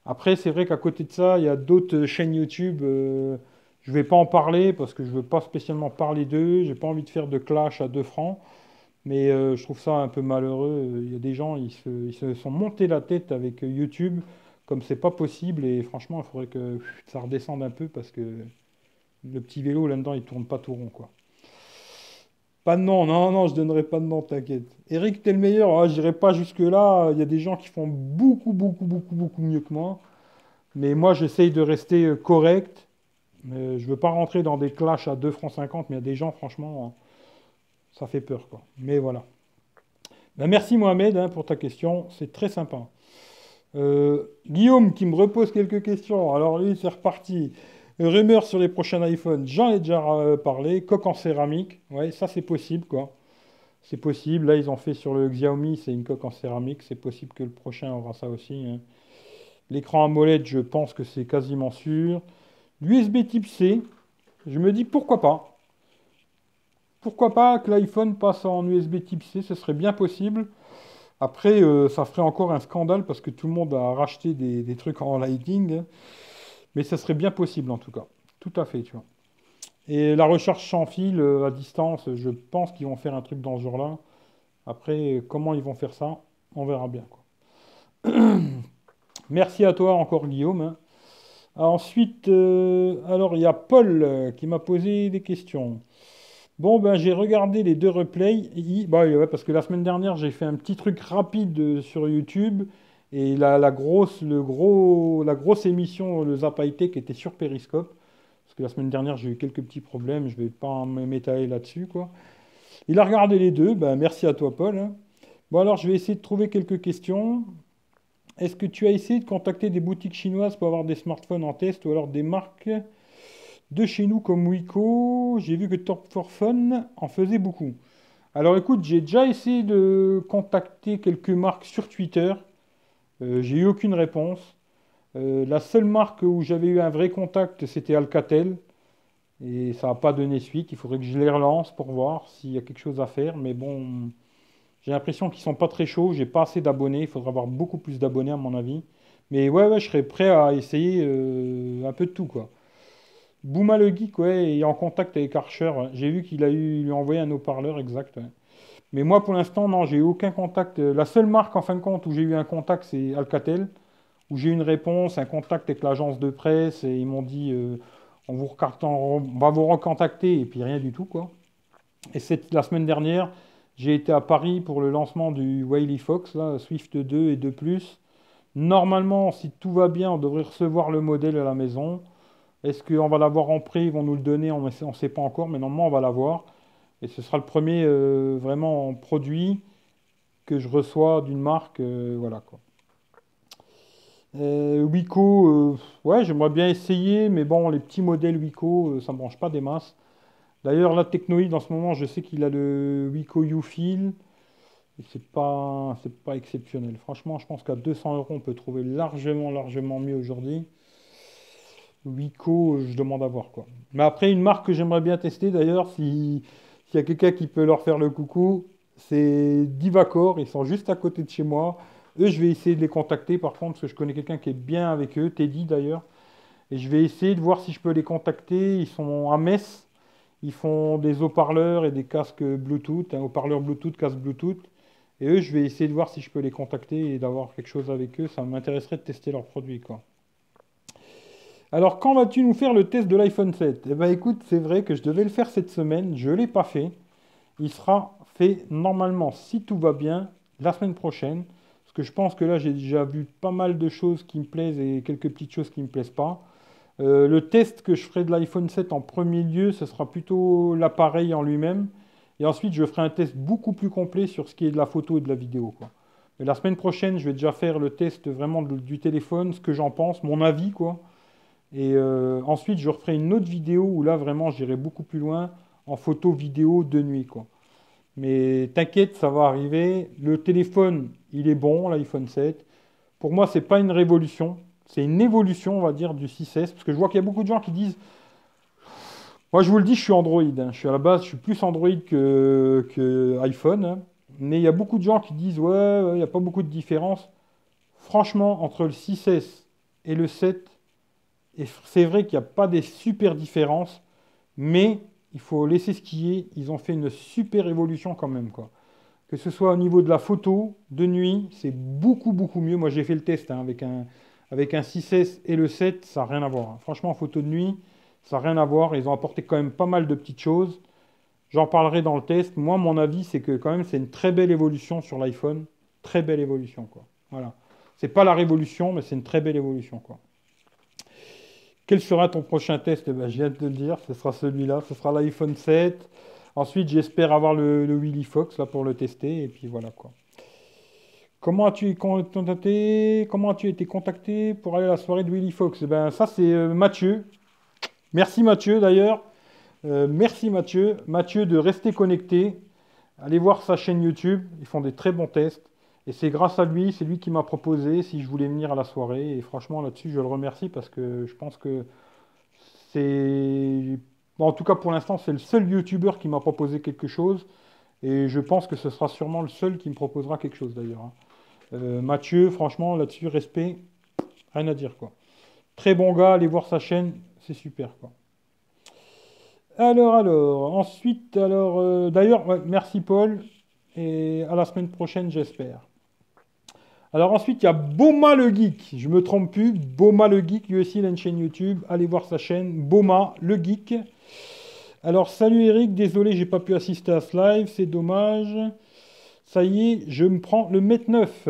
Après, c'est vrai qu'à côté de ça, il y a d'autres chaînes YouTube. Je ne vais pas en parler parce que je ne veux pas spécialement parler d'eux. J'ai pas envie de faire de clash à 2 francs. Mais je trouve ça un peu malheureux. Il y a des gens, ils se sont montés la tête avec YouTube, comme c'est pas possible. Et franchement, il faudrait que ça redescende un peu parce que le petit vélo là-dedans, il tourne pas tout rond, quoi. Pas de nom, non, non, je donnerai pas de nom, t'inquiète. Eric, t'es le meilleur. Ah, j'irai pas jusque-là. Il y a des gens qui font beaucoup, beaucoup, beaucoup, beaucoup mieux que moi. Mais moi, j'essaye de rester correct. Mais je veux pas rentrer dans des clashs à 2 francs 50, mais il y a des gens, franchement, ça fait peur, quoi. Mais voilà. Ben, merci Mohamed, hein, pour ta question, c'est très sympa. Guillaume qui me repose quelques questions. Alors lui, c'est reparti. Rumeur sur les prochains iPhones, j'en ai déjà parlé. Coque en céramique, ouais, ça c'est possible, quoi. C'est possible. Là, ils ont fait sur le Xiaomi, c'est une coque en céramique. C'est possible que le prochain aura ça aussi, hein. L'écran AMOLED, je pense que c'est quasiment sûr. L'USB type C, je me dis pourquoi pas. Pourquoi pas que l'iPhone passe en USB type C, ce serait bien possible. Après, ça ferait encore un scandale parce que tout le monde a racheté des trucs en Lightning, hein. Mais ça serait bien possible en tout cas. Tout à fait, tu vois. Et la recharge sans fil à distance, je pense qu'ils vont faire un truc dans ce genre-là. Après, comment ils vont faire ça, on verra bien, quoi. Merci à toi encore, Guillaume, hein. Ensuite, alors il y a Paul qui m'a posé des questions. Bon, ben, j'ai regardé les deux replays. Bah, ouais, parce que la semaine dernière, j'ai fait un petit truc rapide sur YouTube. Et la grosse émission, le Zap High Tech, était sur Periscope. Parce que la semaine dernière, j'ai eu quelques petits problèmes. Je vais pas m'étaler là-dessus, quoi. Il a regardé les deux. Ben, merci à toi, Paul, hein. Bon, alors, je vais essayer de trouver quelques questions. Est-ce que tu as essayé de contacter des boutiques chinoises pour avoir des smartphones en test ou alors des marques de chez nous comme Wiko, j'ai vu que Top for Fun en faisait beaucoup. Alors écoute, j'ai déjà essayé de contacter quelques marques sur Twitter. J'ai eu aucune réponse. La seule marque où j'avais eu un vrai contact, c'était Alcatel. Et ça n'a pas donné suite. Il faudrait que je les relance pour voir s'il y a quelque chose à faire. Mais bon, j'ai l'impression qu'ils sont pas très chauds. J'ai pas assez d'abonnés. Il faudra avoir beaucoup plus d'abonnés à mon avis. Mais ouais, je serais prêt à essayer un peu de tout, quoi. Bouma le geek, ouais, est en contact avec Archer. Ouais. J'ai vu il lui a envoyé un haut-parleur exact. Ouais. Mais moi, pour l'instant, non, j'ai eu aucun contact. La seule marque, en fin de compte, où j'ai eu un contact, c'est Alcatel, où j'ai eu une réponse, un contact avec l'agence de presse, et ils m'ont dit, on va vous recontacter, et puis rien du tout, quoi. Et la semaine dernière, j'ai été à Paris pour le lancement du Wiley Fox, là, Swift 2 et 2 Plus. Normalement, si tout va bien, on devrait recevoir le modèle à la maison. Est-ce qu'on va l'avoir en prix? Ils vont nous le donner? On ne sait pas encore, mais normalement, on va l'avoir. Et ce sera le premier vraiment produit que je reçois d'une marque. Voilà quoi. Wiko, ouais, j'aimerais bien essayer, mais bon, les petits modèles Wiko, ça ne me branche pas des masses. D'ailleurs, la Technoïde, en ce moment, je sais qu'il a le Wiko U-Feel. Et c'est pas exceptionnel. Franchement, je pense qu'à 200 euros, on peut trouver largement mieux aujourd'hui. Wiko, je demande à voir quoi. Mais après, une marque que j'aimerais bien tester d'ailleurs, s'il y a quelqu'un qui peut leur faire le coucou, c'est Divacor. Ils sont juste à côté de chez moi. Eux, je vais essayer de les contacter par contre, parce que je connais quelqu'un qui est bien avec eux, Teddy d'ailleurs. Et je vais essayer de voir si je peux les contacter. Ils sont à Metz. Ils font des haut-parleurs et des casques Bluetooth, un haut-parleur Bluetooth, casque Bluetooth. Et eux, je vais essayer de voir si je peux les contacter et d'avoir quelque chose avec eux. Ça m'intéresserait de tester leurs produits, quoi. Alors, quand vas-tu nous faire le test de l'iPhone 7? Eh bien, écoute, c'est vrai que je devais le faire cette semaine, je ne l'ai pas fait. Il sera fait normalement, si tout va bien, la semaine prochaine. Parce que je pense que là, j'ai déjà vu pas mal de choses qui me plaisent et quelques petites choses qui ne me plaisent pas. Le test que je ferai de l'iPhone 7 en premier lieu, ce sera plutôt l'appareil en lui-même. Et ensuite, je ferai un test beaucoup plus complet sur ce qui est de la photo et de la vidéo, quoi. Mais la semaine prochaine, je vais déjà faire le test vraiment du téléphone, ce que j'en pense, mon avis, quoi. Et ensuite, je referai une autre vidéo où là, vraiment, j'irai beaucoup plus loin en photo, vidéo de nuit, quoi. Mais t'inquiète, ça va arriver. Le téléphone, il est bon, l'iPhone 7. Pour moi, c'est pas une révolution. C'est une évolution, on va dire, du 6S. Parce que je vois qu'il y a beaucoup de gens qui disent. Moi, je vous le dis, je suis Android. Hein. Je suis à la base, je suis plus Android que iPhone. Hein. Mais il y a beaucoup de gens qui disent, ouais, il n'y a pas beaucoup de différence. Franchement, entre le 6S et le 7, et c'est vrai qu'il n'y a pas des super différences, mais il faut laisser ce qui est. Ils ont fait une super évolution quand même, quoi. Que ce soit au niveau de la photo, de nuit, c'est beaucoup mieux. Moi, j'ai fait le test hein, avec un 6S et le 7, ça n'a rien à voir. Hein. Franchement, en photo de nuit, ça n'a rien à voir. Ils ont apporté quand même pas mal de petites choses. J'en parlerai dans le test. Moi, mon avis, c'est que quand même, c'est une très belle évolution sur l'iPhone. Très belle évolution, quoi. Voilà. C'est pas la révolution, mais c'est une très belle évolution, quoi. Quel sera ton prochain test? Eh ben, je viens de te le dire, ce sera celui-là, ce sera l'iPhone 7. Ensuite, j'espère avoir le Willy Fox là, pour le tester, et puis voilà quoi. Comment as-tu été contacté pour aller à la soirée de Willy Fox? Eh ben, ça, c'est Mathieu. Merci Mathieu d'ailleurs. Merci Mathieu. Mathieu de rester connecté. Allez voir sa chaîne YouTube, ils font des très bons tests. Et c'est grâce à lui, c'est lui qui m'a proposé si je voulais venir à la soirée. Et franchement, là-dessus, je le remercie parce que je pense que c'est... Bon, en tout cas, pour l'instant, c'est le seul YouTuber qui m'a proposé quelque chose. Et je pense que ce sera sûrement le seul qui me proposera quelque chose d'ailleurs. Hein. Mathieu, franchement, là-dessus, respect, rien à dire quoi. Très bon gars, allez voir sa chaîne, c'est super quoi. Ensuite, d'ailleurs, ouais, merci Paul, et à la semaine prochaine, j'espère. Alors ensuite, il y a Boma le Geek, je me trompe plus, Boma le Geek, lui aussi il a une chaîne YouTube, allez voir sa chaîne, Boma le Geek. Alors salut Eric, désolé, j'ai pas pu assister à ce live, c'est dommage. Ça y est, je me prends le Mate 9.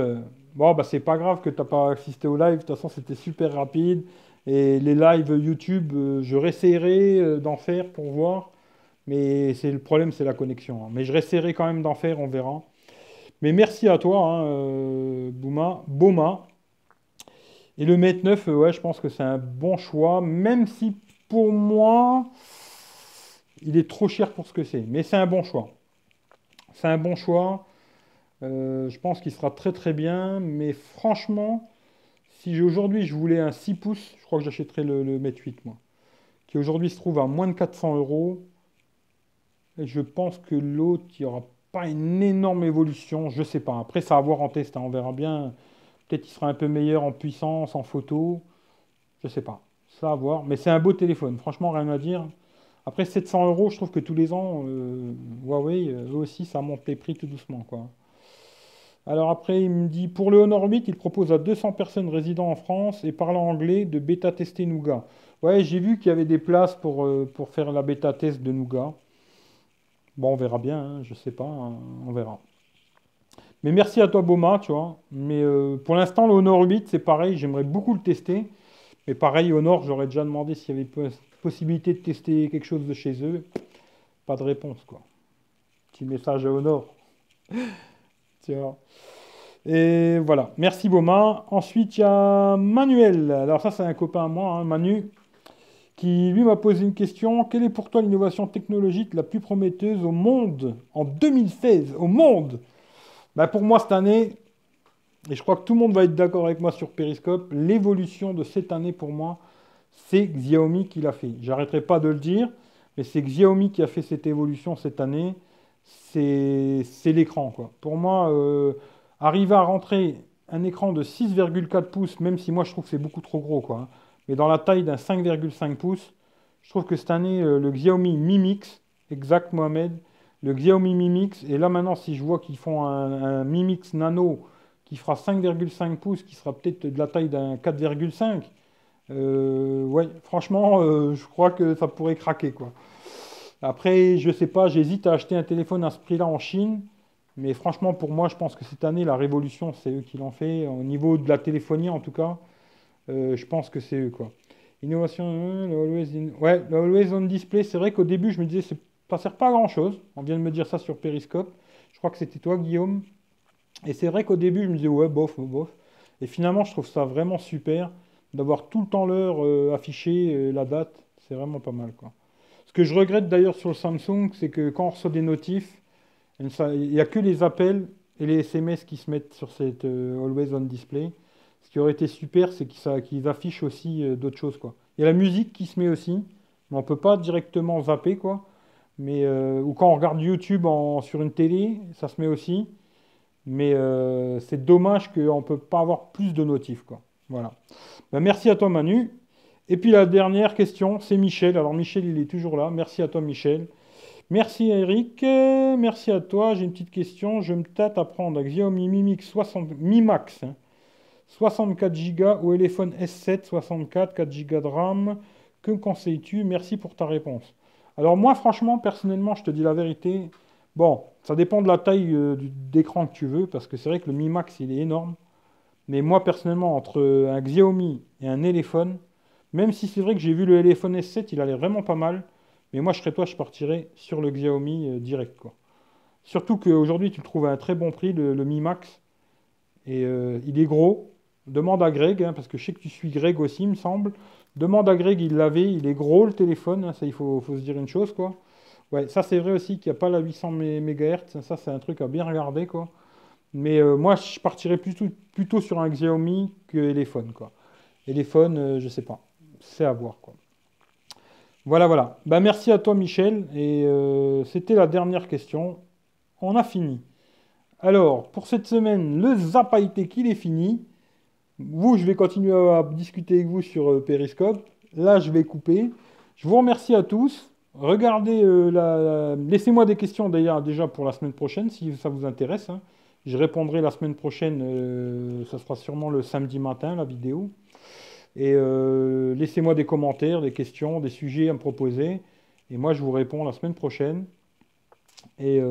Bon, bah c'est pas grave que t'as pas assisté au live, de toute façon c'était super rapide. Et les lives YouTube, je réessayerai d'en faire pour voir. Mais c'est le problème, c'est la connexion. Hein. Mais je réessayerai quand même d'en faire, on verra. Mais merci à toi, hein, Boma. Et le Mate 9, ouais, je pense que c'est un bon choix, même si pour moi, il est trop cher pour ce que c'est. Mais c'est un bon choix. C'est un bon choix. Je pense qu'il sera très très bien. Mais franchement, si aujourd'hui je voulais un 6 pouces, je crois que j'achèterais le Mate 8, moi. Qui aujourd'hui se trouve à moins de 400 euros. Et je pense que l'autre, il n'y aura pas une énorme évolution. Je sais pas. Après, ça va voir en test, hein, on verra bien. Peut-être qu'il sera un peu meilleur en puissance, en photo. Je sais pas. Ça à voir. Mais c'est un beau téléphone. Franchement, rien à dire. Après 700 euros, je trouve que tous les ans, Huawei, eux aussi, ça monte les prix tout doucement, quoi. Alors après, il me dit, pour le Honor 8, il propose à 200 personnes résidant en France et parlant anglais de bêta-tester Nougat. Ouais, j'ai vu qu'il y avait des places pour faire la bêta-test de Nougat. Bon, on verra bien, hein, je sais pas, hein, on verra. Mais merci à toi, Boma, tu vois. Mais pour l'instant, le Honor 8, c'est pareil, j'aimerais beaucoup le tester. Mais pareil, Honor, j'aurais déjà demandé s'il y avait possibilité de tester quelque chose de chez eux. Pas de réponse, quoi. Petit message à Honor. Tu vois. Et voilà, merci Boma. Ensuite, il y a Manuel. Alors ça, c'est un copain à moi, hein, Manu, qui lui m'a posé une question. Quelle est pour toi l'innovation technologique la plus prometteuse au monde en 2016? Au monde? Ben, pour moi, cette année, et je crois que tout le monde va être d'accord avec moi sur Periscope, l'évolution de cette année pour moi, c'est Xiaomi qui l'a fait. J'arrêterai pas de le dire, mais c'est Xiaomi qui a fait cette évolution cette année. C'est l'écran, quoi. Pour moi, arriver à rentrer un écran de 6,4 pouces, même si moi je trouve que c'est beaucoup trop gros, quoi, hein, mais dans la taille d'un 5,5 pouces, je trouve que cette année, le Xiaomi Mi Mix, exact Mohamed, le Xiaomi Mi Mix, et là maintenant, si je vois qu'ils font un Mi Mix Nano qui fera 5,5 pouces, qui sera peut-être de la taille d'un 4,5, ouais, franchement, je crois que ça pourrait craquer, quoi. Après, je sais pas, j'hésite à acheter un téléphone à ce prix-là en Chine. Mais franchement, pour moi, je pense que cette année, la révolution, c'est eux qui l'ont fait. Au niveau de la téléphonie, en tout cas, je pense que c'est eux, quoi. Innovation, ouais, le Always On Display, c'est vrai qu'au début, je me disais, ça sert pas à grand-chose. On vient de me dire ça sur Periscope. Je crois que c'était toi, Guillaume. Et c'est vrai qu'au début, je me disais, ouais, bof, bof. Et finalement, je trouve ça vraiment super d'avoir tout le temps l'heure affichée, la date. C'est vraiment pas mal, quoi. Ce que je regrette d'ailleurs sur le Samsung, c'est que quand on reçoit des notifs, il n'y a que les appels et les SMS qui se mettent sur cette Always On Display. Ce qui aurait été super, c'est qu'ils affichent aussi d'autres choses, quoi. Il y a la musique qui se met aussi, mais on ne peut pas directement zapper, quoi. Mais, ou quand on regarde YouTube sur une télé, ça se met aussi. Mais c'est dommage qu'on ne peut pas avoir plus de notifs, quoi. Voilà. Ben, merci à toi, Manu. Et puis la dernière question, c'est Michel. Alors Michel, il est toujours là. Merci à toi, Michel. Merci Eric, merci à toi. J'ai une petite question. Je me tâte à prendre un Xiaomi Mi Mix 60, Mi Max, hein, 64 Go ou téléphone S7 64, 4 Go de RAM. Que me conseilles-tu? Merci pour ta réponse. Alors moi, franchement, personnellement, je te dis la vérité. Bon, ça dépend de la taille d'écran que tu veux, parce que c'est vrai que le Mi Max, il est énorme. Mais moi, personnellement, entre un Xiaomi et un téléphone, même si c'est vrai que j'ai vu le téléphone S7, il allait vraiment pas mal. Mais moi, je serais toi, je partirais sur le Xiaomi direct, quoi. Surtout qu'aujourd'hui, tu le trouves à un très bon prix, le Mi Max. Et il est gros. Demande à Greg, hein, parce que je sais que tu suis Greg aussi, il me semble. Demande à Greg, il l'avait. Il est gros, le téléphone, hein, ça, il faut se dire une chose, quoi. Ouais, ça, c'est vrai aussi qu'il n'y a pas la 800 MHz. Ça, c'est un truc à bien regarder, quoi. Mais moi, je partirais plutôt sur un Xiaomi que téléphone, quoi. Téléphone, je sais pas. C'est à voir, quoi. Voilà, voilà. Ben, merci à toi, Michel. Et c'était la dernière question. On a fini. Alors, pour cette semaine, le Zap High Tech, il est fini. Vous, je vais continuer à discuter avec vous sur Periscope. Là, je vais couper. Je vous remercie à tous. Regardez, laissez-moi des questions d'ailleurs déjà pour la semaine prochaine, si ça vous intéresse, hein. Je répondrai la semaine prochaine. Ça sera sûrement le samedi matin, la vidéo. Et laissez-moi des commentaires, des questions, des sujets à me proposer. Et moi, je vous réponds la semaine prochaine. Et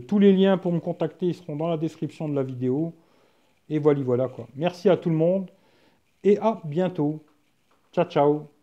tous les liens pour me contacter, ils seront dans la description de la vidéo. Et voilà, voilà, quoi. Merci à tout le monde et à bientôt. Ciao, ciao.